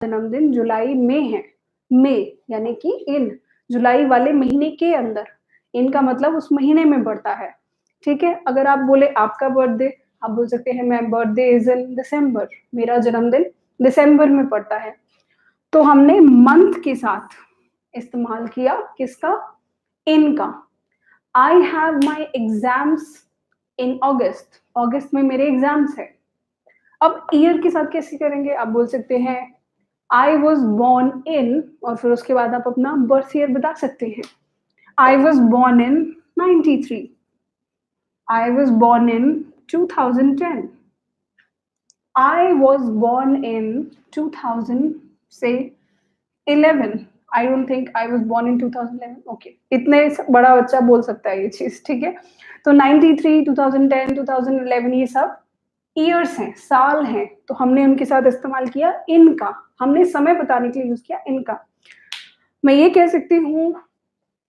जन्मदिन जुलाई में है, में यानी कि इन जुलाई वाले महीने के अंदर, इन का मतलब उस महीने में पड़ता है, ठीक है। अगर आप बोले आपका बर्थडे, आप बोल सकते हैं मैं बर्थडे इज इन दिसंबर, मेरा जन्मदिन दिसंबर में पड़ता है। तो हमने मंथ के साथ इस्तेमाल किया किसका, इन का। आई हैव माई एग्जाम्स इन अगस्त, अगस्त में मेरे एग्जाम्स है। अब ईयर के साथ कैसे करेंगे, आप बोल सकते हैं आई वॉज बॉर्न इन, और फिर उसके बाद आप अपना बर्थ ईयर बता सकते हैं। I was born in 93, I was born in 2010, I was born in 2000 से 11, I don't think I was born in 2011, okay, इतने बड़ा बच्चा बोल सकता है ये चीज, ठीक है। तो 93, 2010, 2011 ये सब ईयर्स हैं, साल हैं, तो हमने उनके साथ इस्तेमाल किया इनका, हमने समय बताने के लिए यूज किया इनका। मैं ये कह सकती हूँ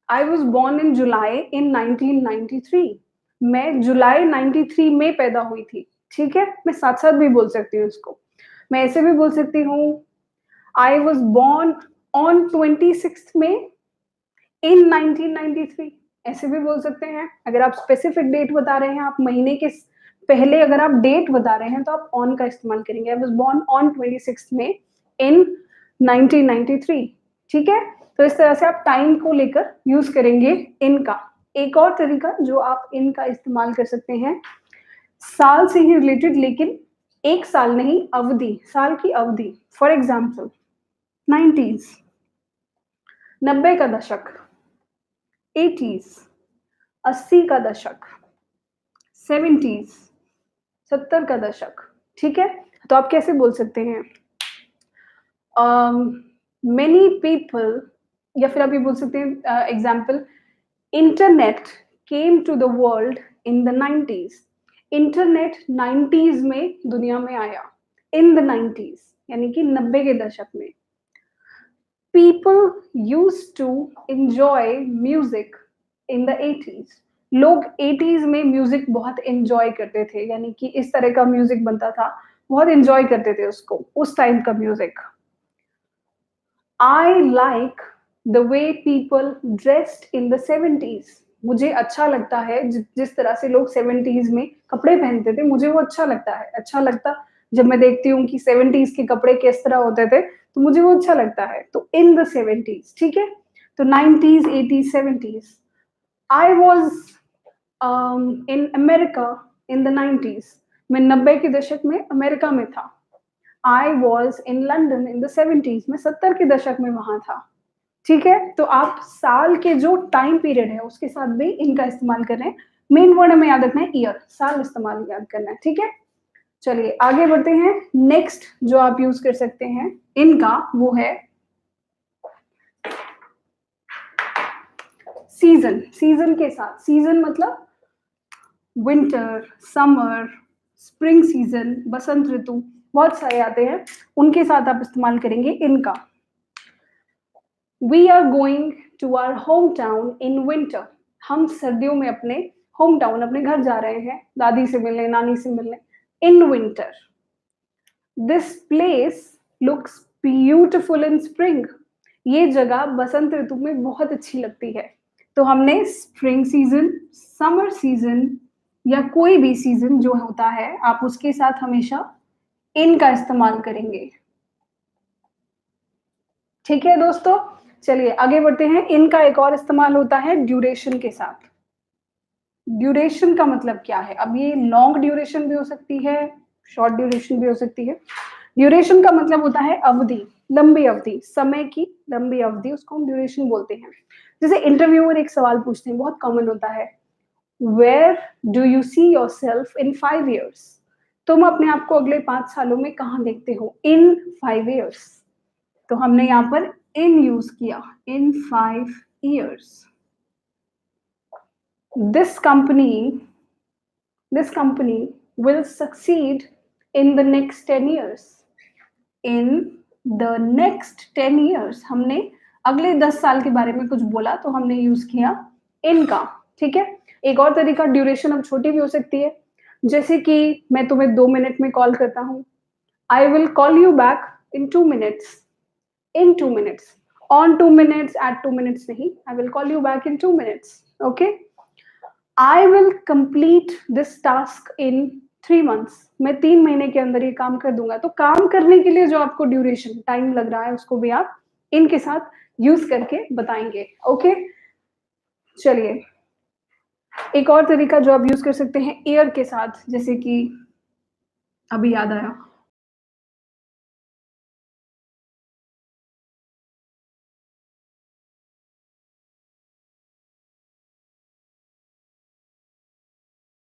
आई वॉज बॉर्न इन जुलाई इन 1993, मैं जुलाई 93 में पैदा हुई थी, ठीक है। मैं साथ साथ भी बोल सकती हूँ इसको, मैं ऐसे भी बोल सकती हूँ आई वॉज बॉर्न ऑन 26 में इन 1993, ऐसे भी बोल सकते हैं। अगर आप स्पेसिफिक डेट बता रहे हैं, आप महीने के पहले अगर आप डेट बता रहे हैं तो आप ऑन का इस्तेमाल करेंगे, आई वाज बोर्न ऑन 26 में इन 1993, ठीक है। तो इस तरह से आप टाइम को लेकर यूज करेंगे इन का। एक और तरीका जो आप इन का इस्तेमाल कर सकते हैं, साल से ही रिलेटेड, लेकिन एक साल नहीं, अवधि, साल की अवधि। फॉर एग्जाम्पल 90s, 90 का दशक, 80s, 80 का दशक, 70s, 70 का दशक, ठीक है। तो आप कैसे बोल सकते हैं, मेनी पीपल, या फिर आप ये बोल सकते हैं example, internet came to the world in the 90s, internet 90s में दुनिया में आया, इन द 90s यानी कि 90 के दशक में। People use to enjoy music in the 80s, लोग 80s में म्यूजिक बहुत एंजॉय करते थे, यानी कि इस तरह का म्यूजिक बनता था, बहुत एंजॉय करते थे उसको, उस टाइम का music. I like the way people dressed in the 70s, मुझे अच्छा लगता है जिस तरह से लोग 70s में कपड़े पहनते थे, मुझे वो अच्छा लगता है। अच्छा लगता, जब मैं देखती हूँ कि 70s के कपड़े किस तरह होते थे तो मुझे वो अच्छा लगता है। तो इन द 70s, ठीक है। तो 90s, 80s, 70s। I was in America in the 90s, मैं 90 के दशक में अमेरिका में था। I was in London in the 70s, मैं 70 के दशक में वहां था, ठीक है। तो आप साल के जो टाइम पीरियड है उसके साथ भी इनका इस्तेमाल कर रहे हैं। मेन वर्ड हमें याद रखना है ईयर, साल इस्तेमाल याद करना है, ठीक है। चलिए आगे बढ़ते हैं। नेक्स्ट जो आप यूज कर सकते हैं इनका, वो है सीजन। सीजन के साथ, सीजन मतलब विंटर, समर, स्प्रिंग सीजन, बसंत ऋतु, बहुत सारे आते हैं, उनके साथ आप इस्तेमाल करेंगे इनका। We are going to our hometown in winter, हम सर्दियों में अपने होम टाउन, अपने घर जा रहे हैं दादी से मिलने, नानी से मिलने, in winter. This place looks beautiful in spring, ये जगह बसंत ऋतु में बहुत अच्छी लगती है। तो हमने स्प्रिंग सीजन, समर सीजन या कोई भी सीजन जो होता है, आप उसके साथ हमेशा इन का इस्तेमाल करेंगे, ठीक है दोस्तों। चलिए आगे बढ़ते हैं। इनका एक और इस्तेमाल होता है ड्यूरेशन के साथ। ड्यूरेशन का मतलब क्या है, अब ये लॉन्ग ड्यूरेशन भी हो सकती है, शॉर्ट ड्यूरेशन भी हो सकती है। ड्यूरेशन का मतलब होता है अवधि, लंबी अवधि, समय की लंबी अवधि, उसको हम ड्यूरेशन बोलते हैं। जैसे इंटरव्यूअर एक सवाल पूछते हैं, बहुत कॉमन होता है, where do you see yourself in 5 years, तुम अपने आप को अगले 5 सालों में कहाँ देखते हो, इन 5 years। तो हमने यहाँ पर इन यूज किया, इन 5 years। This company will succeed in the next 10 years, in the next 10 years। हमने अगले 10 साल के बारे में कुछ बोला तो हमने यूज किया इनका, ठीक है। एक और तरीका, ड्यूरेशन अब छोटी भी हो सकती है, जैसे कि मैं तुम्हें 2 मिनट में कॉल करता हूँ, I will call you back in 2 minutes, in 2 minutes. On 2 minutes, at 2 minutes nahi. I will call you back in 2 minutes. Okay? I will complete this task in 3 months. मैं 3 महीने के अंदर ये काम कर दूंगा. तो काम करने के लिए जो आपको ड्यूरेशन टाइम लग रहा है उसको भी आप इनके साथ यूज करके बताएंगे. ओके? चलिए, एक और तरीका जो आप यूज कर सकते हैं एयर के साथ, जैसे कि अभी याद आया